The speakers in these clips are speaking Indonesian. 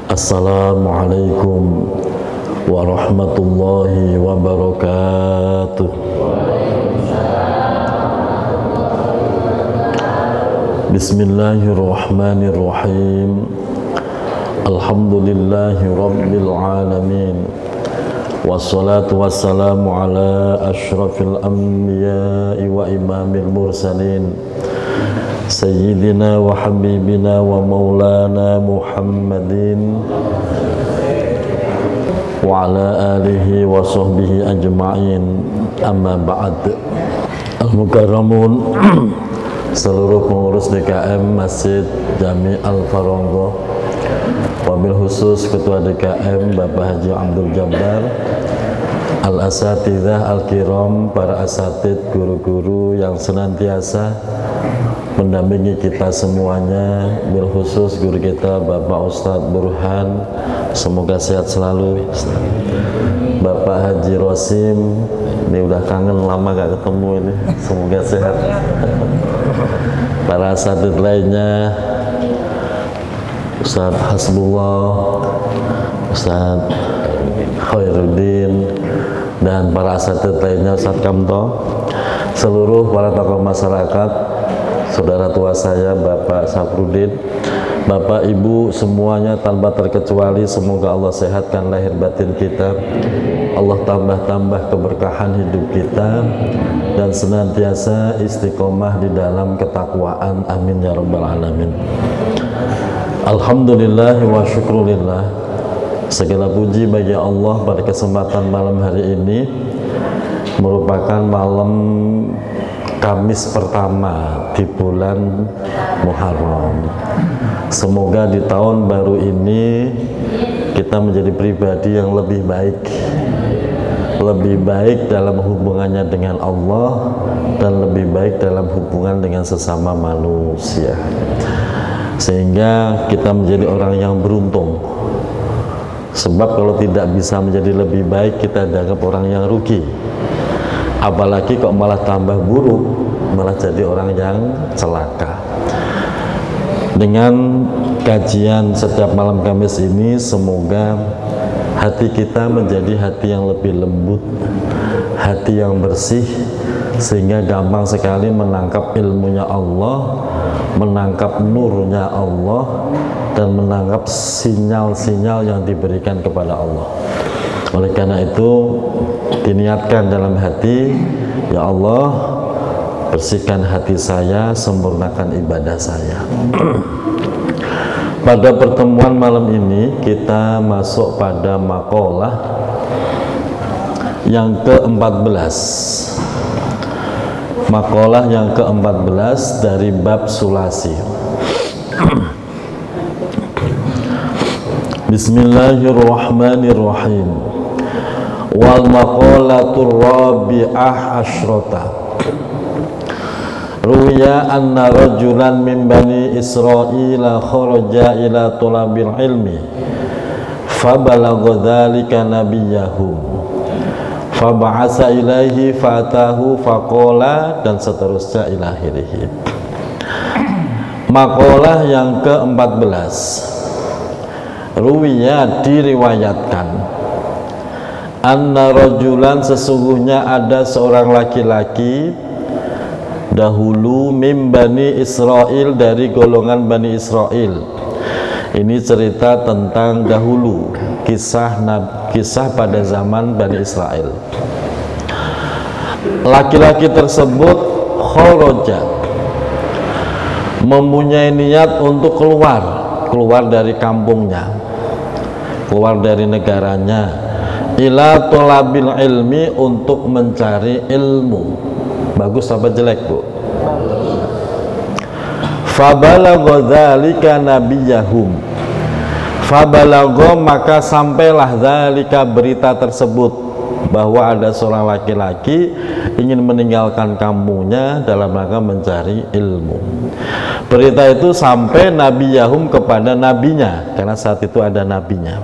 Assalamualaikum warahmatullahi wabarakatuh. Bismillahirrahmanirrahim. Alhamdulillahi rabbil alamin. Wassalatu wassalamu ala asyrafil anbiya'i wa imamil mursalin, Sayyidina wa habibina wa maulana Muhammadin wa ala alihi wa sahbihi ajma'in. Amma ba'd. Al-Mukarramun, seluruh pengurus DKM Masjid Jami Al-Farongo, wabil khusus Ketua DKM Bapak Haji Abdul Jabbar, Al-Asatidzah Al-Kiram, para asatid, guru-guru yang senantiasa mendampingi kita semuanya, bil khusus guru kita Bapak Ustadz Burhan, semoga sehat selalu. Bapak Haji Rosim, ini udah kangen lama gak ketemu ini, semoga sehat. Para asatid lainnya, Ustadz Hasbullah, Ustadz Khairuddin, dan para asatid lainnya, Ustadz Kamto, seluruh para tokoh masyarakat, saudara tua saya Bapak Safruddin, Bapak Ibu semuanya tanpa terkecuali, semoga Allah sehatkan lahir batin kita, Allah tambah-tambah keberkahan hidup kita, dan senantiasa istiqomah di dalam ketakwaan, amin ya rabbal alamin. Alhamdulillah wa syukrulillah, segala puji bagi Allah pada kesempatan malam hari ini, merupakan malam Kamis pertama di bulan Muharram. Semoga di tahun baru ini kita menjadi pribadi yang lebih baik dalam hubungannya dengan Allah, dan lebih baik dalam hubungan dengan sesama manusia, sehingga kita menjadi orang yang beruntung. Sebab kalau tidak bisa menjadi lebih baik, kita dianggap orang yang rugi. Apalagi kok malah tambah buruk, malah jadi orang yang celaka. Dengan kajian setiap malam Kamis ini, semoga hati kita menjadi hati yang lebih lembut, hati yang bersih, sehingga gampang sekali menangkap ilmunya Allah, menangkap nurnya Allah, dan menangkap sinyal-sinyal yang diberikan kepada Allah. Oleh karena itu, diniatkan dalam hati, ya Allah, bersihkan hati saya, sempurnakan ibadah saya. Pada pertemuan malam ini kita masuk pada maqalah yang ke-14. Maqalah yang ke-14 dari bab sulasi. Bismillahirrahmanirrahim. Wal maqalatur rabi'ah asyrata. Ruya anna rajulan min bani Israila kharaja ila talabil ilmi fabalagha dzalika nabiyahum fab'asa ilaihi fatahu faqala, dan seterusnya ila akhirih. Maqalah yang ke-14. Ruya, diriwayatkan, anna rajulan, sesungguhnya ada seorang laki-laki, dahulu mim bani Israel, dari golongan Bani Israel. Ini cerita tentang dahulu, kisah pada zaman Bani Israel. Laki-laki tersebut kharaja, mempunyai niat untuk keluar dari kampungnya, keluar dari negaranya, ila thalabil ilmi, untuk mencari ilmu. Bagus apa jelek, Bu? Fabalagha dzalika nabiyahum. Fabalagha, maka sampailah dzalika, berita tersebut, bahwa ada seorang laki-laki ingin meninggalkan kampungnya dalam rangka mencari ilmu. Berita itu sampai nabiyahum, kepada nabinya, karena saat itu ada nabinya.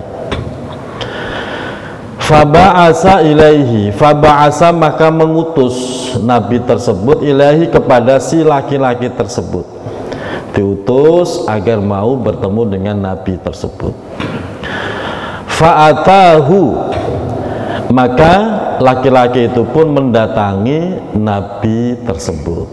Faba'asa ilaihi, faba'asa maka mengutus nabi tersebut ilaihi kepada si laki-laki tersebut, diutus agar mau bertemu dengan nabi tersebut. Fa'atahu, maka laki-laki itu pun mendatangi nabi tersebut.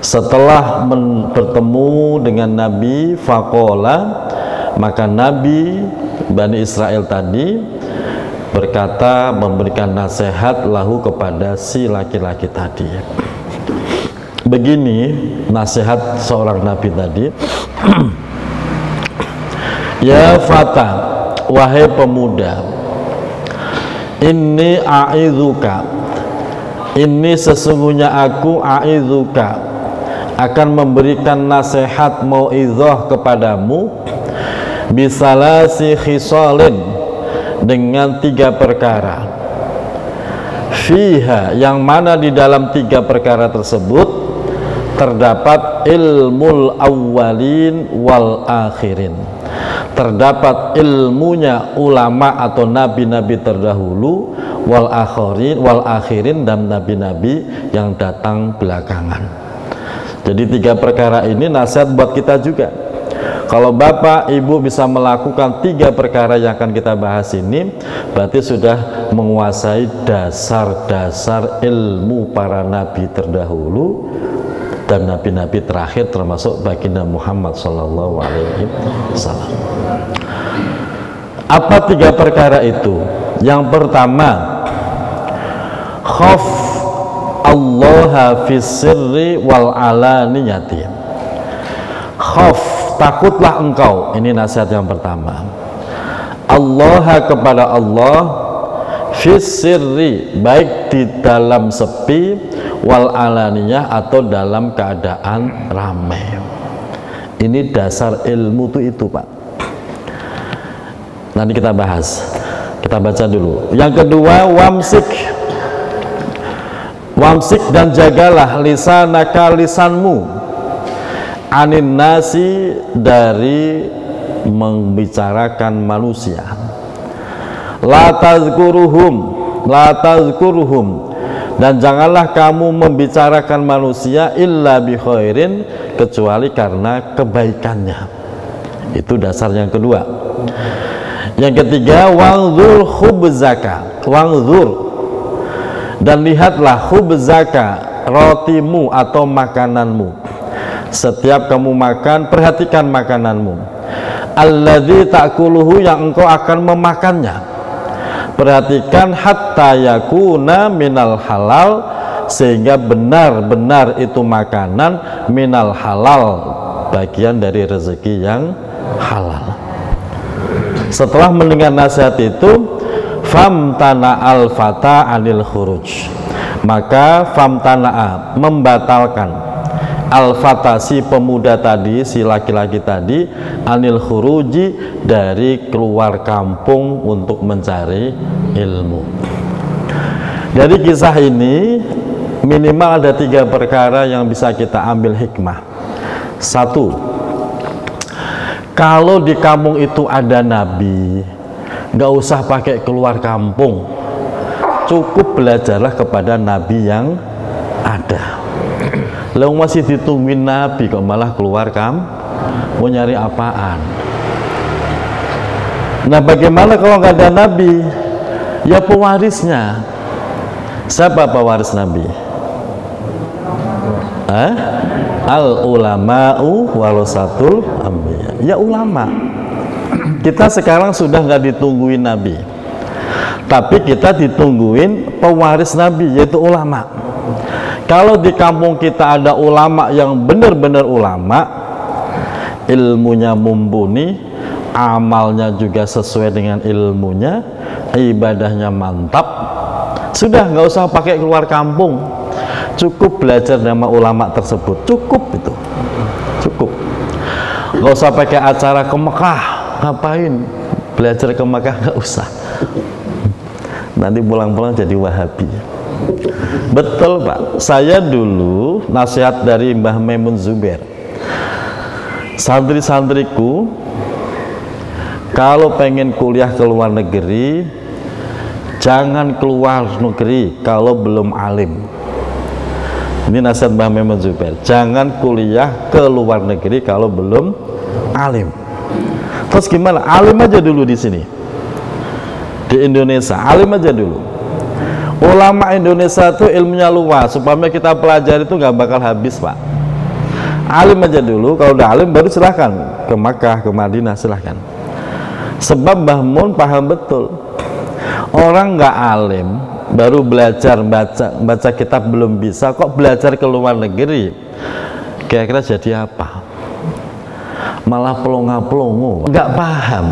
Setelah bertemu dengan nabi, faqala, maka nabi Bani Israel tadi berkata, memberikan nasihat lahu kepada si laki-laki tadi. Begini nasihat seorang nabi tadi. Ya fata, wahai pemuda, inni a'idzuka, ini sesungguhnya aku a'idzuka akan memberikan nasihat mau'izah kepadamu bisalasi khisalin, dengan 3 perkara, fiha, yang mana di dalam 3 perkara tersebut terdapat ilmul awwalin wal akhirin, terdapat ilmunya ulama atau nabi-nabi terdahulu, wal akhirin, dan nabi-nabi yang datang belakangan. Jadi 3 perkara ini nasihat buat kita juga. Kalau bapak ibu bisa melakukan 3 perkara yang akan kita bahas ini, berarti sudah menguasai dasar-dasar ilmu para nabi terdahulu dan nabi-nabi terakhir, termasuk baginda Muhammad Sallallahu Alaihi Wasallam. Apa 3 perkara itu? Yang pertama, khaf Allah fi sirri wal alaniyati. Khaf, takutlah engkau, ini nasihat yang pertama. Allah, kepada Allah, fi sirri, baik di dalam sepi, wal alaniyah, atau dalam keadaan ramai. Ini dasar ilmu itu Pak. Nanti kita bahas. Kita baca dulu. Yang kedua, wamsik, dan jagalah lisanaka, lisanmu, anin nasi, dari membicarakan manusia. La tazkuruhum, dan janganlah kamu membicarakan manusia illa bi khairin, kecuali karena kebaikannya. Itu dasar yang kedua. Yang ketiga, wangzur khubzaka, dan lihatlah khubzaka, rotimu atau makananmu. Setiap kamu makan, perhatikan makananmu. Alladzi ta'kuluhu, yang engkau akan memakannya. Perhatikan hatta yakuna minal halal, sehingga benar-benar itu makanan minal halal, bagian dari rezeki yang halal. Setelah mendengar nasihat itu, famtana al-fata anil khuruj, maka famtana'a, membatalkan, al-fata, si pemuda tadi, si laki-laki tadi, anil khuruji, dari keluar kampung untuk mencari ilmu. Dari kisah ini minimal ada 3 perkara yang bisa kita ambil hikmah. 1, kalau di kampung itu ada nabi, nggak usah pakai keluar kampung, cukup belajarlah kepada nabi yang ada. Lalu masih ditungguin nabi kok malah keluar mau nyari apaan? Nah, bagaimana kalau nggak ada nabi? Ya pewarisnya. Siapa pewaris nabi? Al ulama'u warasatul anbiya. Ya ulama. Kita sekarang sudah nggak ditungguin nabi, tapi kita ditungguin pewaris nabi, yaitu ulama. Kalau di kampung kita ada ulama yang benar-benar ulama, ilmunya mumpuni, amalnya juga sesuai dengan ilmunya, ibadahnya mantap, sudah nggak usah pakai keluar kampung, cukup belajar nama ulama tersebut, cukup itu, cukup. Nggak usah pakai acara ke Mekah, ngapain belajar ke Mekah, nggak usah, nanti pulang-pulang jadi Wahabi. Betul Pak, saya dulu nasihat dari Mbah Maimun Zubair, santri-santriku kalau pengen kuliah ke luar negeri jangan keluar negeri kalau belum alim. Ini nasihat Mbah Memon Zubair, jangan kuliah ke luar negeri kalau belum alim. Terus gimana? Alim aja dulu di sini, di Indonesia, alim aja dulu. Ulama Indonesia itu ilmunya luas, supaya kita pelajari itu nggak bakal habis, Pak. Alim aja dulu, kalau udah alim baru silahkan ke Makkah, ke Madinah, silahkan. Sebab Mbah Mun paham betul, orang nggak alim baru belajar baca kitab belum bisa, kok belajar ke luar negeri, kira-kira jadi apa? Malah pelongo-pelongo, nggak paham.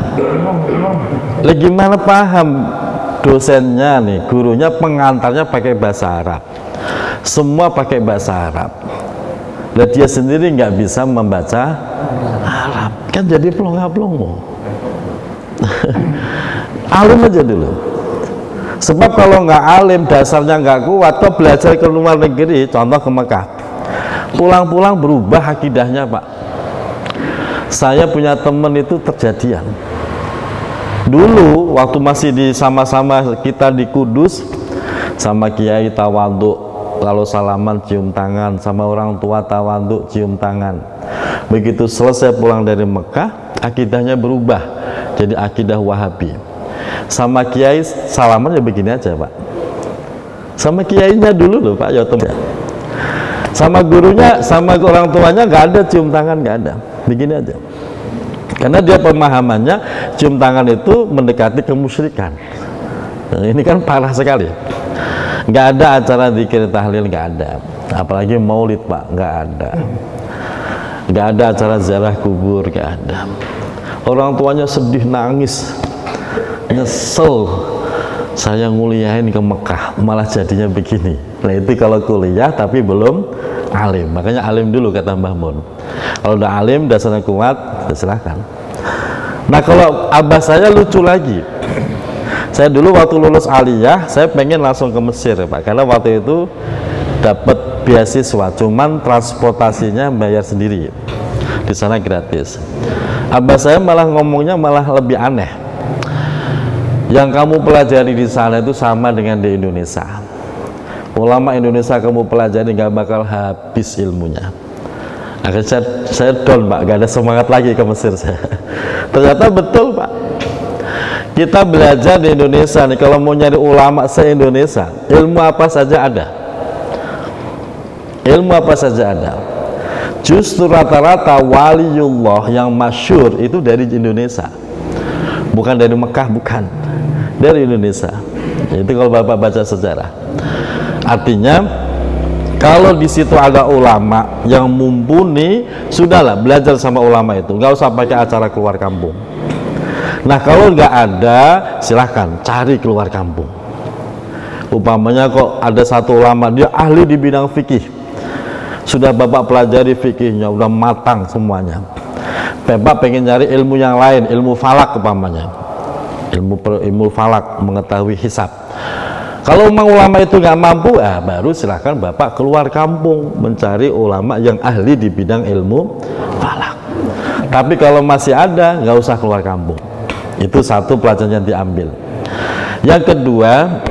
Lagi gimana paham? Dosennya nih, gurunya, pengantarnya pakai bahasa Arab, semua pakai bahasa Arab, dan dia sendiri nggak bisa membaca Arab, kan jadi pelongo-pelongo. Alim aja dulu. Sebab kalau nggak alim, dasarnya nggak kuat, kok belajar ke luar negeri, contoh ke Mekah, pulang-pulang berubah akidahnya, Pak. Saya punya temen itu terjadian. Dulu waktu masih di sama-sama kita di Kudus, sama kiai tawaduk, lalu salaman cium tangan, sama orang tua tawaduk cium tangan. Begitu selesai pulang dari Mekah, akidahnya berubah jadi akidah Wahabi. Sama kiai salaman ya begini aja, Pak. Sama kiainya dulu loh, Pak, ya teman. Sama gurunya, sama orang tuanya nggak ada cium tangan, nggak ada, begini aja. Karena dia pemahamannya cium tangan itu mendekati kemusyrikan. Nah, ini kan parah sekali. Nggak ada acara zikir tahlil, nggak ada. Apalagi maulid, Pak, nggak ada. Nggak ada acara ziarah kubur, nggak ada. Orang tuanya sedih, nangis, nyesel, saya nguliahin ke Mekah malah jadinya begini. Nah itu kalau kuliah tapi belum alim. Makanya alim dulu kata Mbah Mun. Kalau udah alim, dasarnya kuat, ya silahkan. Nah kalau abah saya lucu lagi. Saya dulu waktu lulus aliyah, saya pengen langsung ke Mesir, Pak, karena waktu itu dapat beasiswa, cuman transportasinya bayar sendiri, di sana gratis. Abah saya malah ngomongnya malah lebih aneh. Yang kamu pelajari di sana itu sama dengan di Indonesia. Ulama Indonesia kamu pelajari nggak bakal habis ilmunya. Akhirnya saya down, Pak, gak ada semangat lagi ke Mesir saya. Ternyata betul, Pak. Kita belajar di Indonesia nih, kalau mau nyari ulama se-Indonesia, ilmu apa saja ada. Ilmu apa saja ada. Justru rata-rata waliullah yang masyhur itu dari Indonesia, bukan dari Mekah, bukan, dari Indonesia. Itu kalau Bapak baca sejarah. Artinya kalau di situ ada ulama yang mumpuni, sudahlah belajar sama ulama itu, nggak usah pakai acara keluar kampung. Nah kalau nggak ada, silahkan cari keluar kampung. Umpamanya kok ada satu ulama, dia ahli di bidang fikih, sudah Bapak pelajari fikihnya, udah matang semuanya. Bapak pengen cari ilmu yang lain, ilmu falak umpamanya, ilmu falak, mengetahui hisab. Kalau memang ulama itu nggak mampu, baru silahkan Bapak keluar kampung mencari ulama yang ahli di bidang ilmu falak. Tapi kalau masih ada, nggak usah keluar kampung. Itu satu pelajaran yang diambil. Yang kedua,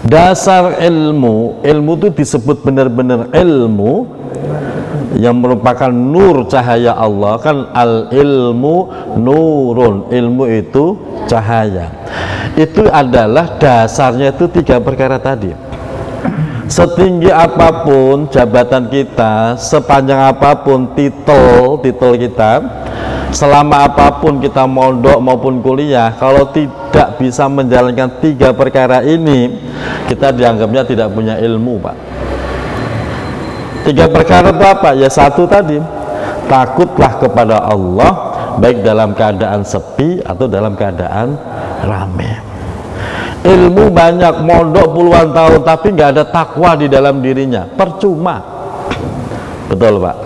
dasar ilmu itu disebut benar-benar ilmu yang merupakan nur cahaya Allah, kan al ilmu nurun, ilmu itu cahaya. Itu adalah dasarnya itu 3 perkara tadi. Setinggi apapun jabatan kita, sepanjang apapun titel kita, selama apapun kita mondok maupun kuliah, kalau tidak bisa menjalankan 3 perkara ini, kita dianggapnya tidak punya ilmu, Pak. 3 perkara itu apa? Ya satu tadi, takutlah kepada Allah, baik dalam keadaan sepi atau dalam keadaan rame. Ilmu banyak, mondok puluhan tahun, tapi nggak ada takwa di dalam dirinya, percuma. Betul, Pak?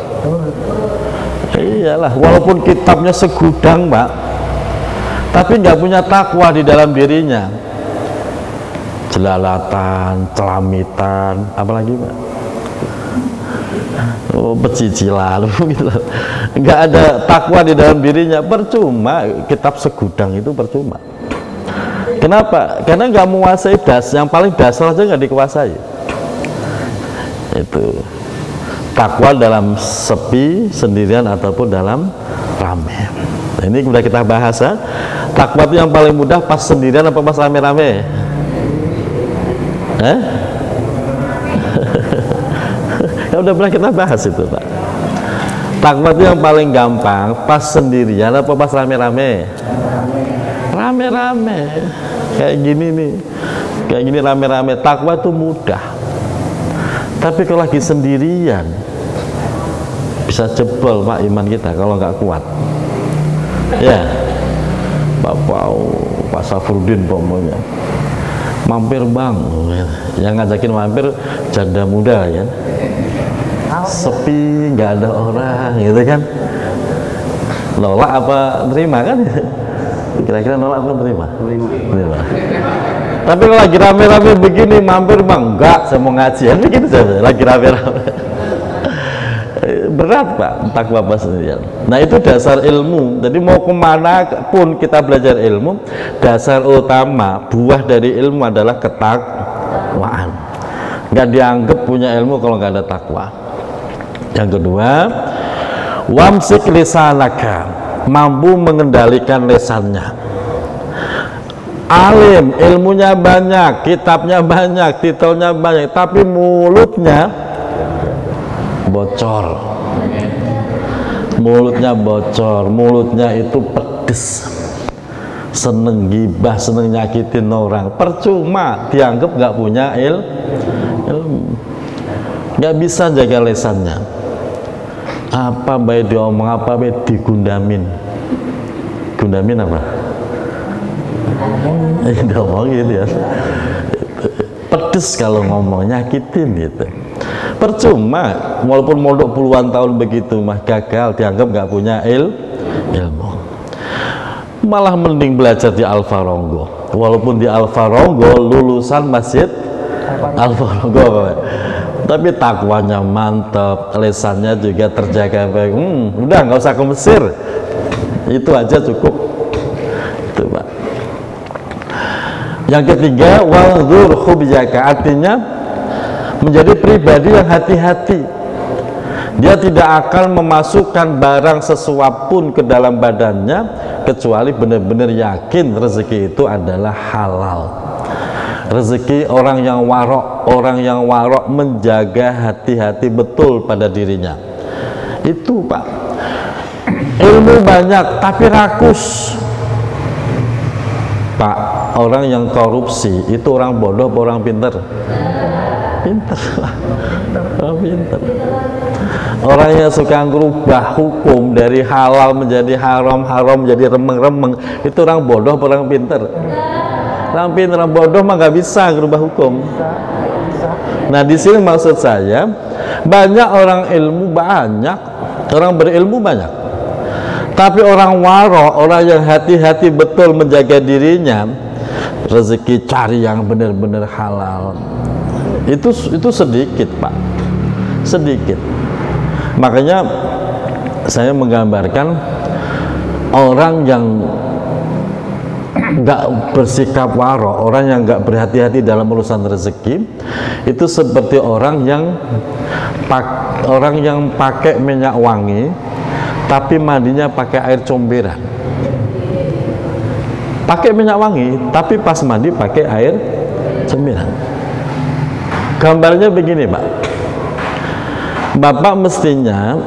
Iyalah, walaupun kitabnya segudang, Pak, tapi nggak punya takwa di dalam dirinya, jelalatan, celamitan, apalagi, Pak, pecicilan, gitu. Nggak ada takwa di dalam dirinya, percuma. Kitab segudang itu percuma. Kenapa? Karena nggak menguasai yang paling dasar aja nggak dikuasai. Itu takwa dalam sepi, sendirian ataupun dalam rame. Nah, ini sudah kita bahas ya. Takwa itu yang paling mudah pas sendirian apa pas rame-rame? Ya udah pernah kita bahas itu, Pak. Takwa itu yang paling gampang pas sendirian apa pas rame-rame? Rame-rame. Kayak gini nih. Kayak gini rame-rame. Takwa itu mudah. Tapi kalau lagi sendirian bisa jebol, Pak, iman kita kalau nggak kuat. Ya. Pak Safrudin pokoknya. Mampir Bang. Yang ngajakin mampir janda muda ya. Sepi, nggak ada orang gitu kan. Nolak apa terima kan? Kira-kira nolak apa terima? Terima. Tapi kalau lagi rame-rame begini mampir Bang, enggak, saya mau ngaji. Begitu saja, lagi rame-rame. Berat, Pak, takwa pas sendirian. Nah, itu dasar ilmu. Jadi mau kemana pun kita belajar ilmu, dasar utama buah dari ilmu adalah ketakwaan. Nggak dianggap punya ilmu kalau nggak ada takwa. Yang kedua, wamsik lisanaka, mampu mengendalikan lesannya. Alim, ilmunya banyak, kitabnya banyak, titelnya banyak, tapi mulutnya bocor. Mulutnya bocor, mulutnya itu pedes, seneng gibah, seneng nyakitin orang. Percuma, dianggap nggak punya ilmu, nggak bisa jaga lesannya. Apa baik diomong, apa baik digundamin. Gundamin apa? Ngomong gitu ya. Pedes kalau ngomong, nyakitin gitu. Percuma, walaupun mondok puluhan tahun begitu mah gagal, dianggap nggak punya ilmu. Malah mending belajar di Al-Farongo. Walaupun di Al-Farongo lulusan masjid Al-Farongo, tapi takwanya mantap, lesannya juga terjaga baik. Udah nggak usah ke Mesir, itu aja cukup. Itu, Pak. Yang ketiga, waldzur khubjaka, artinya menjadi pribadi yang hati-hati. Dia tidak akan memasukkan barang sesuap pun ke dalam badannya kecuali benar-benar yakin rezeki itu adalah halal. Rezeki orang yang warok menjaga hati-hati betul pada dirinya. Itu, Pak. Ilmu banyak tapi rakus, Pak. Orang yang korupsi itu orang bodoh atau orang pinter? Pinter lah, orang pinter. Orang yang suka merubah hukum dari halal menjadi haram, haram menjadi remeng-remeng, itu orang bodoh atau orang pinter? Orang pinter, orang bodoh mah nggak bisa merubah hukum. Nah, di sini maksud saya banyak orang ilmu, banyak orang berilmu banyak, tapi orang waro, orang yang hati-hati betul menjaga dirinya, rezeki cari yang benar-benar halal, itu sedikit, Pak, sedikit. Makanya saya menggambarkan orang yang nggak bersikap waro, orang yang nggak berhati-hati dalam urusan rezeki, itu seperti orang yang pakai minyak wangi tapi mandinya pakai air comberan. Pakai minyak wangi tapi pas mandi pakai air comberan. Gambarnya begini, Pak. Bapak mestinya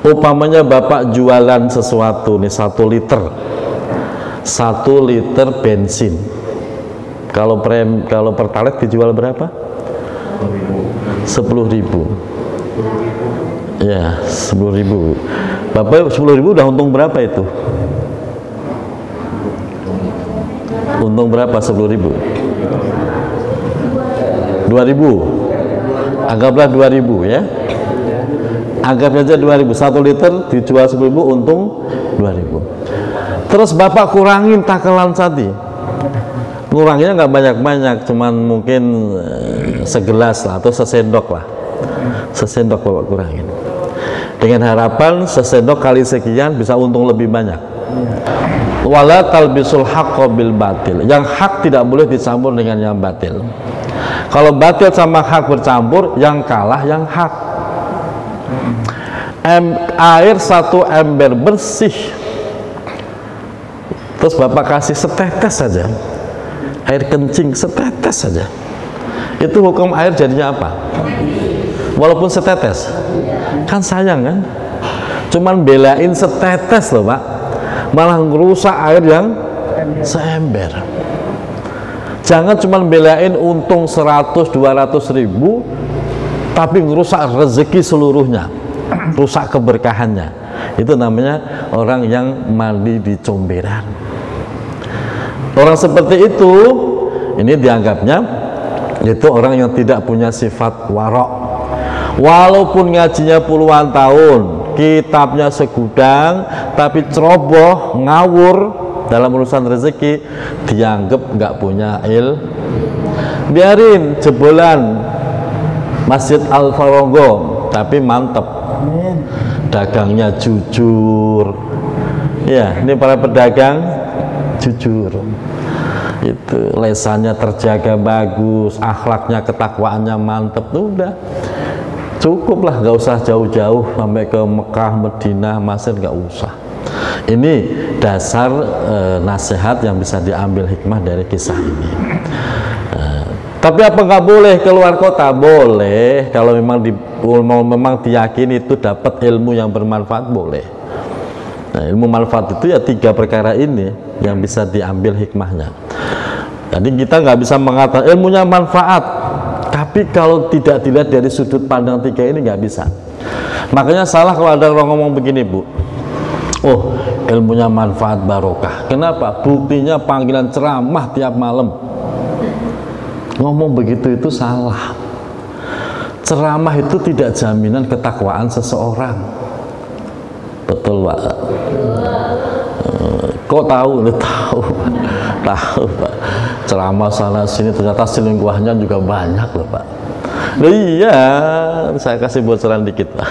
umpamanya Bapak jualan sesuatu nih 1 liter. 1 liter bensin. Kalau Pertalite dijual berapa? 10.000. Ya, 10.000. Bapak 10.000 udah untung berapa itu? Untung berapa 10.000? 2.000. Anggaplah 2.000 ya. Anggap aja 2.000. 1 liter dijual 10.000, untung 2.000. Terus Bapak kurangin takaran tadi. Nguranginnya nggak banyak-banyak, cuman mungkin segelas lah atau sesendok lah. Sesendok Bapak kurangin. Dengan harapan sesendok kali sekian bisa untung lebih banyak. Wala talbisul haqqo bil batil. Yang hak tidak boleh dicampur dengan yang batil. Kalau batil sama hak bercampur, yang kalah yang hak. Air satu ember bersih, terus Bapak kasih setetes saja, air kencing setetes saja, itu hukum air jadinya apa? Walaupun setetes, kan sayang kan? Cuman belain setetes loh Pak, malah ngerusak air yang seember. Jangan cuman belain untung 100-200 ribu, tapi ngerusak rezeki seluruhnya, rusak keberkahannya. Itu namanya orang yang mandi di comberan. Orang seperti itu, ini dianggapnya itu orang yang tidak punya sifat warok. Walaupun ngajinya puluhan tahun, kitabnya segudang, tapi ceroboh, ngawur dalam urusan rezeki, dianggap nggak punya biarin jebolan Masjid Al-Farongo, tapi mantep, dagangnya jujur. Ya, ini para pedagang jujur, itu lesannya terjaga bagus, akhlaknya, ketakwaannya mantep, tuh udah cukup lah, nggak usah jauh-jauh sampai ke Mekah, Madinah, Mesir, nggak usah. Ini dasar nasihat yang bisa diambil hikmah dari kisah ini. Tapi apa nggak boleh keluar kota? Boleh, kalau memang diyakini itu dapat ilmu yang bermanfaat, boleh. Nah, ilmu manfaat itu ya 3 perkara ini yang bisa diambil hikmahnya. Jadi kita nggak bisa mengatakan ilmunya manfaat, tapi kalau tidak dilihat dari sudut pandang 3 ini nggak bisa. Makanya salah kalau ada orang ngomong begini, Bu, oh ilmunya manfaat barokah. Kenapa? Buktinya panggilan ceramah tiap malam. Ngomong begitu itu salah. Ceramah itu tidak jaminan ketakwaan seseorang. Betul Pak? Kok tahu? Tahu Pak. Ceramah sana sini ternyata selingkuhannya juga banyak loh Pak. Loh iya, saya kasih bocoran dikit Pak.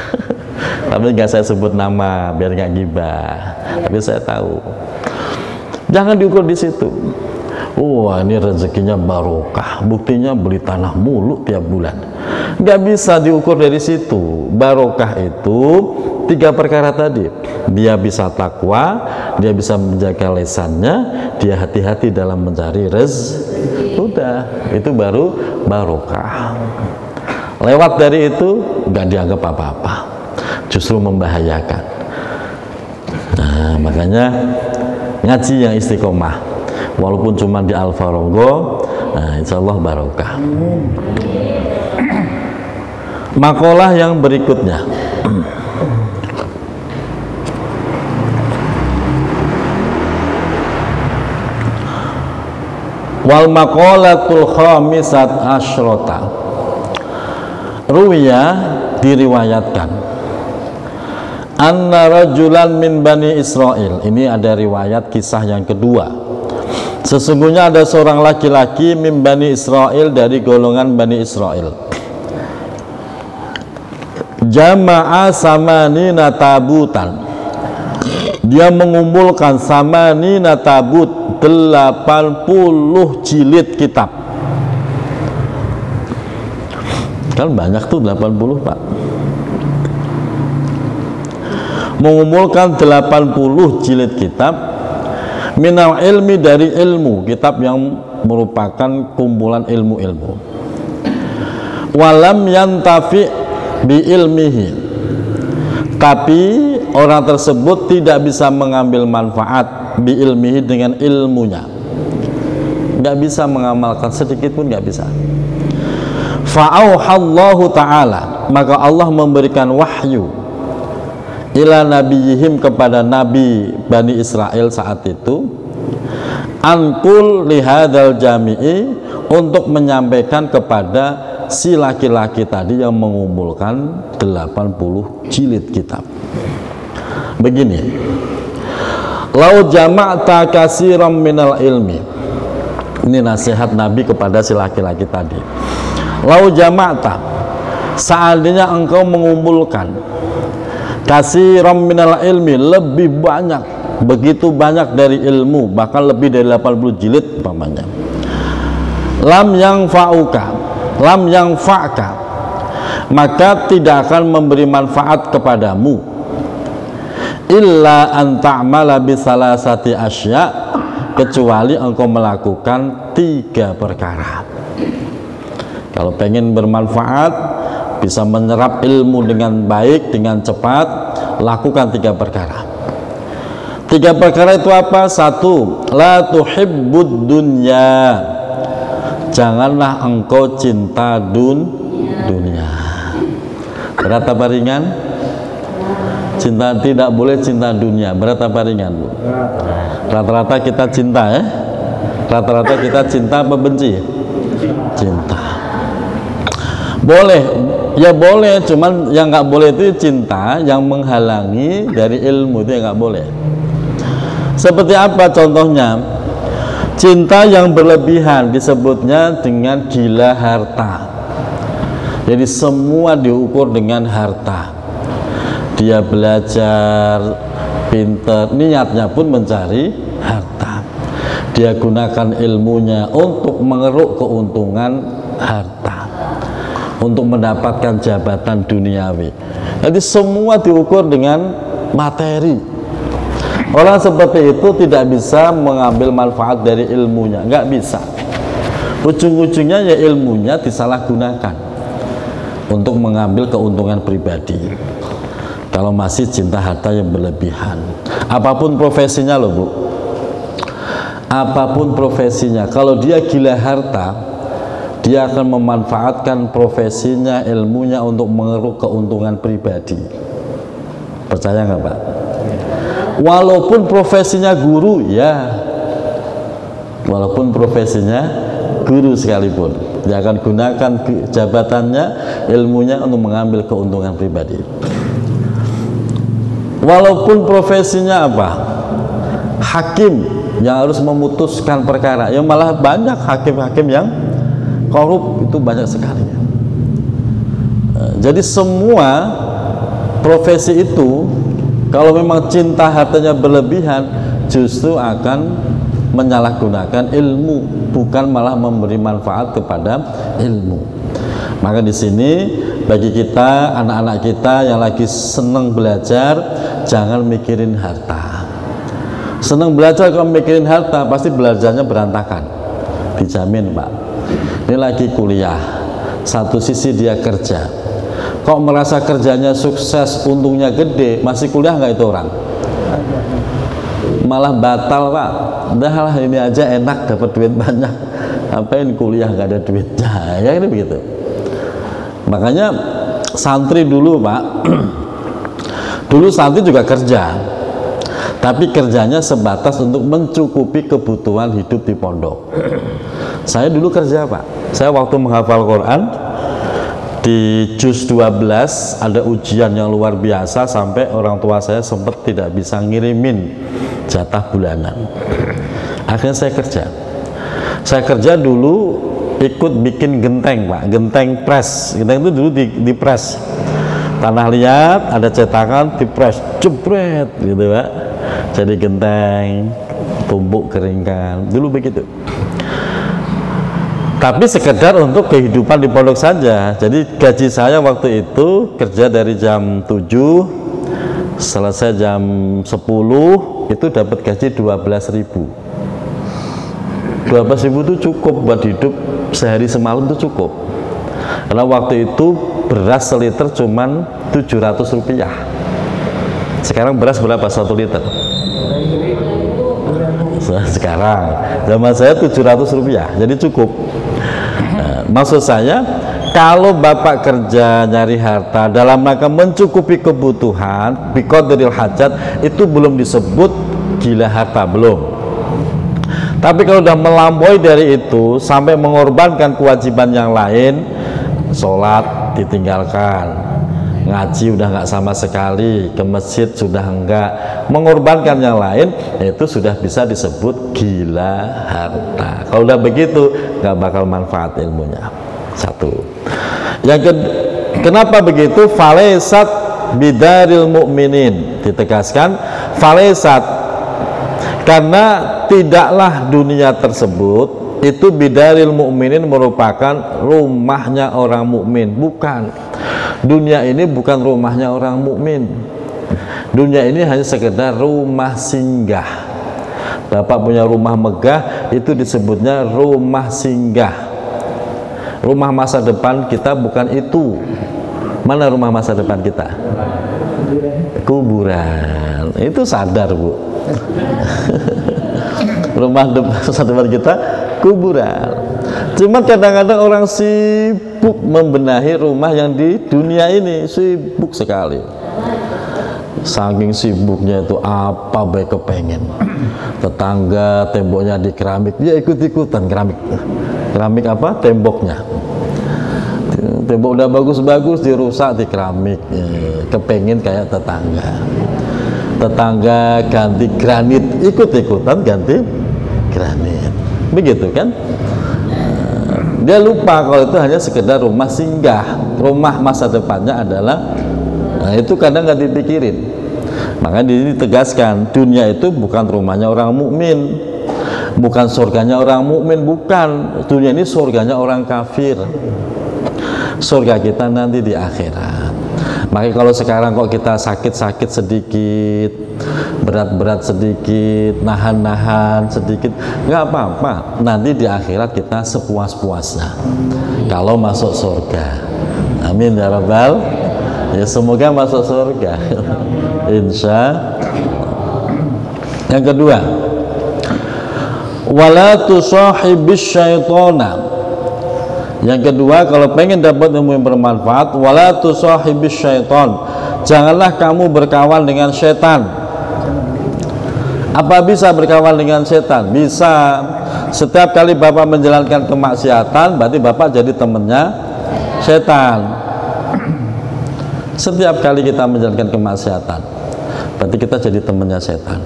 Tapi nggak saya sebut nama biar nggak gibah. Tapi saya tahu. Jangan diukur di situ. Wah, ini rezekinya barokah, buktinya beli tanah mulu tiap bulan. Nggak bisa diukur dari situ. Barokah itu 3 perkara tadi. Dia bisa takwa, dia bisa menjaga lesannya, dia hati-hati dalam mencari rezeki. Udah, itu baru barokah. Lewat dari itu nggak dianggap apa-apa, justru membahayakan. Nah, makanya ngaji yang istiqomah, walaupun cuma di Al-Farongo, nah, insya Allah barokah. Makalah yang berikutnya, wal maqalatul khamisat asyrota. Ruwiya, diriwayatkan, anna rajulan min Bani Israel. Ini ada riwayat kisah yang kedua. Sesungguhnya ada seorang laki-laki min Bani Israel, dari golongan Bani Israel. Jama'a samanina tabutan. Dia mengumpulkan samanina tabut, 80 jilid kitab. Kan banyak tuh 80 Pak. Mengumpulkan 80 jilid kitab, minal ilmi, dari ilmu, kitab yang merupakan kumpulan ilmu-ilmu. Walam yantafi bi ilmihi, tapi orang tersebut tidak bisa mengambil manfaat bi ilmihi, dengan ilmunya. Nggak bisa mengamalkan sedikit pun, nggak bisa. Fa'auhallahu ta'ala, maka Allah memberikan wahyu ila nabiyihim, kepada nabi Bani Israel saat itu, ankul lihadal jami'i, untuk menyampaikan kepada si laki-laki tadi yang mengumpulkan 80 jilid kitab. Begini, lau jama'ta kasiram minal ilmi. Ini nasihat Nabi kepada si laki-laki tadi. Lau jama'ta, seandainya engkau mengumpulkan kasiram minal ilmi, lebih banyak begitu banyak dari ilmu, bahkan lebih dari 80 jilid umpamanya, lam yang fa'ka, maka tidak akan memberi manfaat kepadamu, illa an ta'mala bi salasati asya, kecuali engkau melakukan 3 perkara. Kalau pengen bermanfaat, bisa menyerap ilmu dengan baik, dengan cepat, lakukan 3 perkara. 3 perkara itu apa? 1, la tuhibbud dunya, janganlah engkau cinta dunia. Berat apa ringan? Cinta, tidak boleh cinta dunia. Berat apa ringan? Rata-rata kita cinta ya. Rata-rata kita cinta apa benci? Cinta. Boleh, ya boleh, cuman yang nggak boleh itu cinta yang menghalangi dari ilmu, itu yang nggak boleh. Seperti apa contohnya? Cinta yang berlebihan disebutnya dengan gila harta. Jadi semua diukur dengan harta. Dia belajar pintar, niatnya pun mencari harta. Dia gunakan ilmunya untuk mengeruk keuntungan harta, untuk mendapatkan jabatan duniawi. Jadi semua diukur dengan materi. Orang seperti itu tidak bisa mengambil manfaat dari ilmunya, nggak bisa. Ujung-ujungnya ya ilmunya disalahgunakan untuk mengambil keuntungan pribadi. Kalau masih cinta harta yang berlebihan, apapun profesinya loh Bu, apapun profesinya, kalau dia gila harta, dia akan memanfaatkan profesinya, ilmunya untuk mengeruk keuntungan pribadi. Percaya nggak Pak? Walaupun profesinya guru ya, walaupun profesinya guru sekalipun, dia akan gunakan jabatannya, ilmunya untuk mengambil keuntungan pribadi. Walaupun profesinya apa? Hakim yang harus memutuskan perkara, ya malah banyak hakim-hakim yang korup, itu banyak sekali. Jadi semua profesi itu kalau memang cinta hartanya berlebihan, justru akan menyalahgunakan ilmu, bukan malah memberi manfaat kepada ilmu. Maka di sini bagi kita, anak-anak kita yang lagi senang belajar, jangan mikirin harta. Senang belajar kalau mikirin harta, pasti belajarnya berantakan, dijamin Pak. Ini lagi kuliah, satu sisi dia kerja, kok merasa kerjanya sukses, untungnya gede, masih kuliah nggak itu orang? Malah batal Pak. Udah ini aja enak, dapat duit banyak, ngapain kuliah nggak ada duitnya, ya ini begitu. Makanya santri dulu Pak, dulu santri juga kerja, tapi kerjanya sebatas untuk mencukupi kebutuhan hidup di pondok. Saya dulu kerja Pak, saya waktu menghafal Quran di juz 12 ada ujian yang luar biasa, sampai orang tua saya sempat tidak bisa ngirimin jatah bulanan. Akhirnya saya kerja dulu, ikut bikin genteng Pak, genteng press. Genteng itu dulu di press, tanah liat ada cetakan, di press, jebret gitu Pak, jadi genteng, tumbuk keringkan, dulu begitu. Tapi sekedar untuk kehidupan di pondok saja. Jadi gaji saya waktu itu kerja dari jam 7 selesai jam 10, itu dapat gaji 12.000. 12.000 itu cukup buat hidup sehari semalam, itu cukup. Karena waktu itu beras seliter cuman 700 rupiah. Sekarang beras berapa 1 liter? Sekarang zaman saya 700 rupiah, jadi cukup. Nah, maksud saya, kalau Bapak kerja nyari harta dalam rangka mencukupi kebutuhan, biqadril hajat, itu belum disebut gila harta, belum. Tapi kalau udah melampaui dari itu sampai mengorbankan kewajiban yang lain, sholat ditinggalkan, ngaji udah nggak sama sekali, ke masjid sudah enggak, mengorbankan yang lain, itu sudah bisa disebut gila harta. Kalau udah begitu nggak bakal manfaat ilmunya. Satu. Kenapa begitu? Falaisat bidaril mu'minin, ditegaskan, falaisat Karena tidaklah dunia tersebut itu bidaril mukminin merupakan rumahnya orang mukmin, bukan. Dunia ini bukan rumahnya orang mukmin. Dunia ini hanya sekedar rumah singgah. Bapak punya rumah megah, itu disebutnya rumah singgah. Rumah masa depan kita bukan itu. Mana rumah masa depan kita? Kuburan. Itu sadar, Bu. Rumah masa depan kita kuburan. Cuma kadang-kadang orang sibuk membenahi rumah yang di dunia ini, sibuk sekali. Saking sibuknya itu apa baik kepengen. Tetangga temboknya di keramik, dia ikut-ikutan keramik. Keramik apa? Temboknya. Tembok udah bagus-bagus dirusak di keramik. Kepengen kayak tetangga. Tetangga ganti granit, ikut-ikutan ganti granit. Begitu kan? Dia lupa kalau itu hanya sekedar rumah singgah. Rumah masa depannya adalah, nah itu kadang nggak dipikirin. Makanya di sini tegaskan, dunia itu bukan rumahnya orang mukmin, bukan surganya orang mukmin, bukan. Dunia ini surganya orang kafir. Surga kita nanti di akhirat. Makanya kalau sekarang kok kita sakit-sakit sedikit, berat-berat sedikit, nahan-nahan sedikit, nggak apa-apa. Nanti di akhirat kita sepuas-puasnya. Kalau masuk surga, amin ya rabbal. Ya semoga masuk surga. Insya. Yang kedua, wala tusahibis syaitona. Yang kedua, kalau pengen dapat ilmu yang bermanfaat, wala tusahibis syaiton. Janganlah kamu berkawan dengan setan. Apa bisa berkawan dengan setan? Bisa. Setiap kali Bapak menjalankan kemaksiatan, berarti Bapak jadi temannya setan. Setiap kali kita menjalankan kemaksiatan, berarti kita jadi temannya setan.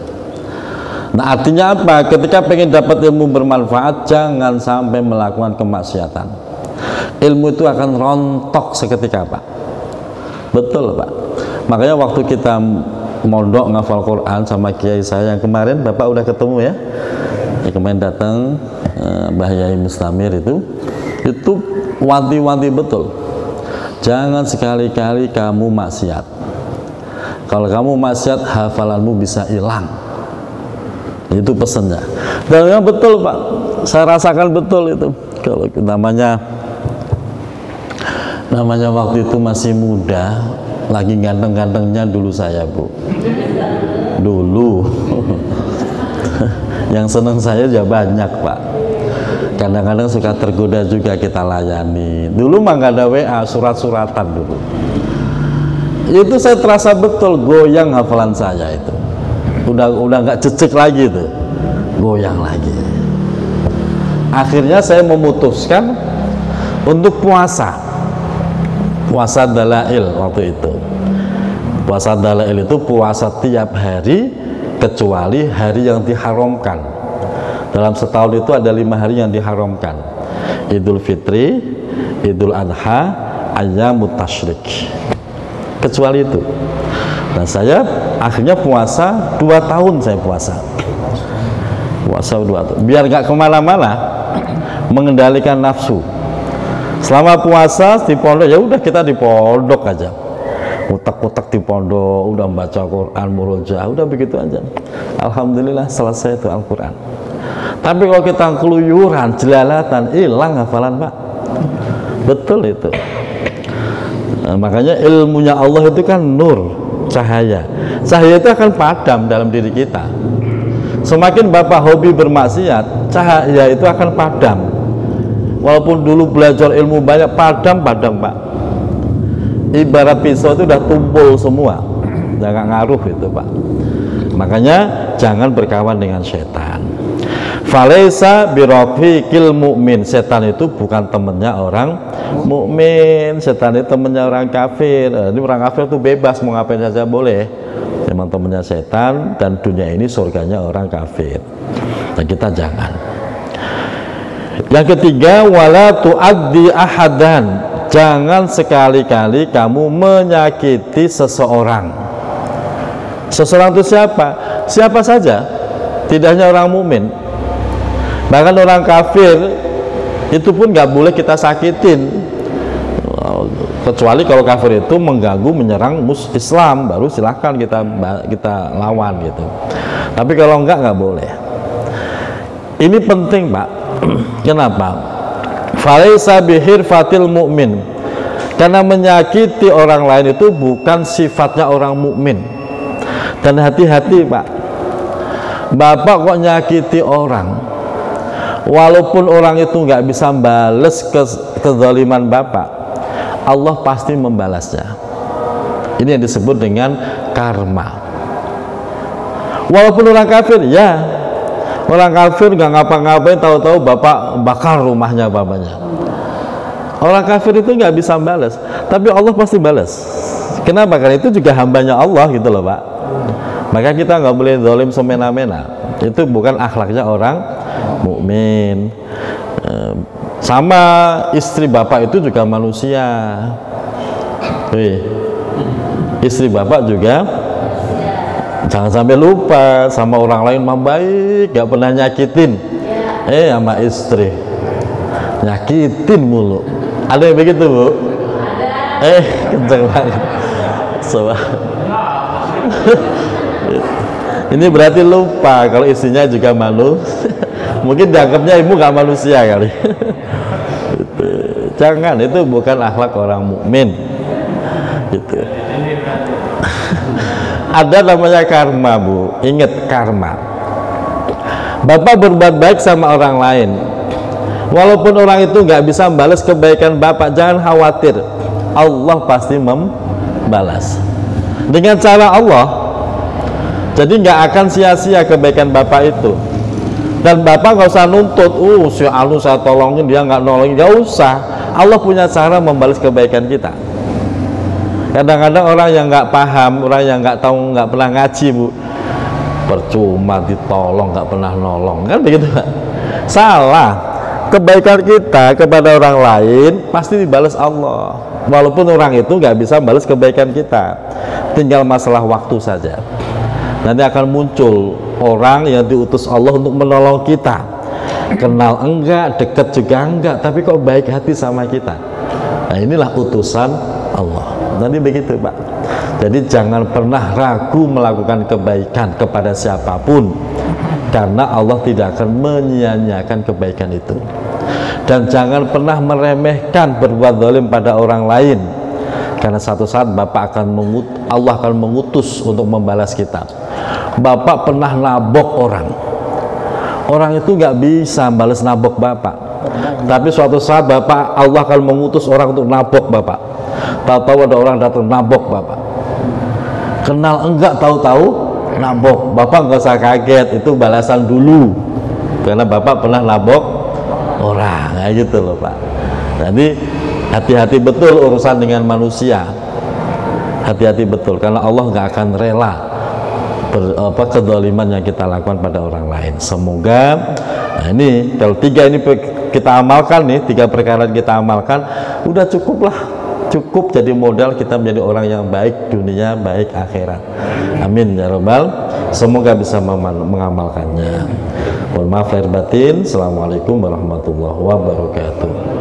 Nah, artinya apa? Ketika pengen dapat ilmu bermanfaat, jangan sampai melakukan kemaksiatan. Ilmu itu akan rontok seketika, Pak. Betul, Pak. Makanya waktu kita mondok ngafal Quran sama kiai saya yang kemarin, Bapak udah ketemu ya? Yang kemarin datang Mbah Yai Mustamir itu wanti-wanti betul. Jangan sekali-kali kamu maksiat. Kalau kamu maksiat, hafalanmu bisa hilang. Itu pesannya. Dan memang betul, Pak. Saya rasakan betul itu. Kalau namanya waktu itu masih muda, lagi ganteng-gantengnya dulu saya, Bu. Dulu. Yang senang saya ya banyak, Pak. Kadang-kadang suka tergoda juga kita layani. Dulu mah nggak ada WA, surat-suratan dulu. Itu saya terasa betul goyang hafalan saya itu. Udah nggak cecek lagi tuh, goyang lagi. Akhirnya saya memutuskan untuk puasa dalail waktu itu. Puasa dalail itu puasa tiap hari kecuali hari yang diharamkan. Dalam setahun itu ada 5 hari yang diharamkan. Idul Fitri, Idul Adha, Ayyamut Tasyrik. Kecuali itu. Nah, saya akhirnya puasa 2 tahun saya puasa 2 tahun. Biar gak kemana-mana, mengendalikan nafsu. Selama puasa di pondok, ya udah kita di pondok aja. Utak-utak di pondok, udah baca Quran, murojaah, udah begitu aja. Alhamdulillah selesai itu Al-Quran. Tapi kalau kita keluyuran, jelalatan, hilang hafalan, Pak. Betul itu. Nah, makanya ilmunya Allah itu kan nur, cahaya. Cahaya itu akan padam dalam diri kita. Semakin Bapak hobi bermaksiat, cahaya itu akan padam. Walaupun dulu belajar ilmu banyak, padam, Pak. Ibarat pisau itu udah tumpul semua, udah gak ngaruh itu, Pak. Makanya jangan berkawan dengan setan. Falaisa birafiqil mu'min. Setan itu bukan temennya orang mukmin. Setan itu temennya orang kafir. Ini orang kafir itu bebas mau ngapain saja boleh. Memang temennya setan, dan dunia ini surganya orang kafir. Dan kita jangan. Yang ketiga, wala tu'addi ahadan. Jangan sekali-kali kamu menyakiti seseorang. Seseorang itu siapa? Siapa saja. tidak hanya orang mukmin, bahkan orang kafir itu pun nggak boleh kita sakitin, kecuali kalau kafir itu mengganggu, menyerang Islam, baru silahkan kita lawan gitu. Tapi kalau nggak boleh. Ini penting, Pak. Kenapa? Falaisa bihirfatil mu'min, karena menyakiti orang lain itu bukan sifatnya orang mukmin. Dan hati-hati, Pak, Bapak kok nyakiti orang, walaupun orang itu nggak bisa balas kezaliman Bapak, Allah pasti membalasnya. Ini yang disebut dengan karma. Walaupun orang kafir, ya, orang kafir nggak ngapa-ngapain, tahu-tahu Bapak bakar rumahnya bapaknya. Orang kafir itu nggak bisa balas, tapi Allah pasti balas. Kenapa? Karena itu juga hambanya Allah gitu loh, Pak. Maka kita nggak boleh zalim semena-mena. Itu bukan akhlaknya orang mukmin. Sama istri Bapak itu juga manusia. Istri Bapak juga jangan sampai lupa, sama orang lain mah baik, gak pernah nyakitin. Sama istri nyakitin mulu. Ada yang begitu, Bu? Kenceng banget. Ini berarti lupa kalau istrinya juga manusia. Mungkin dianggapnya ibu gak manusia kali. Jangan, itu bukan akhlak orang mukmin. Gitu. Ada namanya karma, Bu. Ingat karma. Bapak berbuat baik sama orang lain, walaupun orang itu nggak bisa membalas kebaikan Bapak, jangan khawatir, Allah pasti membalas dengan cara Allah. Jadi nggak akan sia-sia kebaikan Bapak itu. Dan Bapak nggak usah nuntut, si Anu saya tolongin, dia nggak nolongin, nggak usah. Allah punya cara membalas kebaikan kita. Kadang-kadang orang yang nggak paham, orang yang nggak tahu, nggak pernah ngaji, Bu, percuma ditolong, nggak pernah nolong, kan begitu, Pak? Salah. Kebaikan kita kepada orang lain pasti dibalas Allah, walaupun orang itu nggak bisa balas kebaikan kita. Tinggal masalah waktu saja. Nanti akan muncul orang yang diutus Allah untuk menolong kita, kenal enggak, dekat juga enggak, tapi kok baik hati sama kita. Nah, inilah utusan Allah. Nanti begitu, Pak. Jadi jangan pernah ragu melakukan kebaikan kepada siapapun, karena Allah tidak akan menyia-nyiakan kebaikan itu. Dan jangan pernah meremehkan berbuat zalim pada orang lain, karena satu saat Allah akan mengutus untuk membalas kita. Bapak pernah nabok orang itu nggak bisa balas nabok Bapak, tapi suatu saat Allah akan mengutus orang untuk nabok Bapak. Tahu-tahu ada orang datang nabok Bapak, kenal enggak, tahu-tahu nabok Bapak, nggak usah kaget, itu balasan dulu, karena Bapak pernah nabok orang, kayak gitu loh, Pak. Jadi hati-hati betul urusan dengan manusia, hati-hati betul, karena Allah nggak akan rela kezaliman yang kita lakukan pada orang lain. Semoga ini kalau tiga ini kita amalkan, nih tiga perkara kita amalkan, udah cukup jadi modal kita menjadi orang yang baik dunia, baik akhirat. Amin ya robbal. Semoga bisa mengamalkannya. Mohon maaf lahir batin. Assalamualaikum warahmatullahi wabarakatuh.